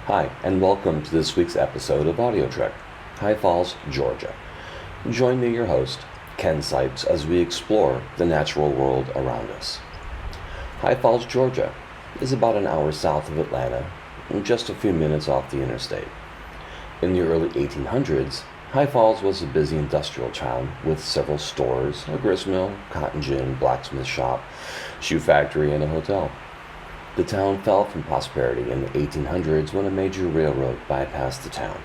Hi, and welcome to this week's episode of Audio Trek, High Falls, Georgia. Join me, your host, Ken Sipes, as we explore the natural world around us. High Falls, Georgia is about an hour south of Atlanta and just a few minutes off the interstate. In the early 1800s, High Falls was a busy industrial town with several stores, a grist mill, cotton gin, blacksmith shop, shoe factory, and a hotel. The town fell from prosperity in the 1800s when a major railroad bypassed the town.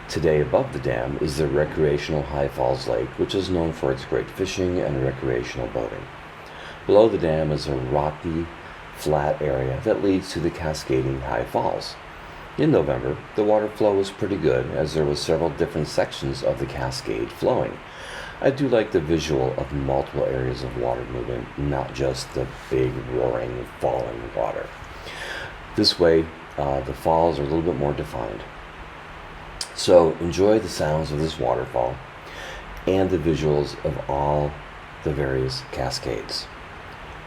Today above the dam is the recreational High Falls Lake, which is known for its great fishing and recreational boating. Below the dam is a rocky, flat area that leads to the cascading High Falls. In November, the water flow was pretty good as there was several different sections of the cascade flowing. I do like the visual of multiple areas of water movement, not just the big roaring falling water. This way, the falls are a little bit more defined. So enjoy the sounds of this waterfall and the visuals of all the various cascades.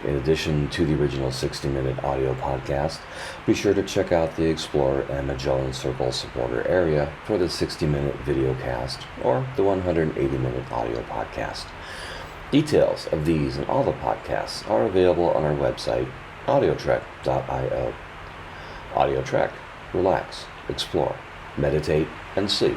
In addition to the original 60-minute audio podcast, be sure to check out the Explorer and Magellan Circle supporter area for the 60-minute video cast or the 180-minute audio podcast. Details of these and all the podcasts are available on our website, audiotrek.io. AudioTrek, relax, explore, meditate, and sleep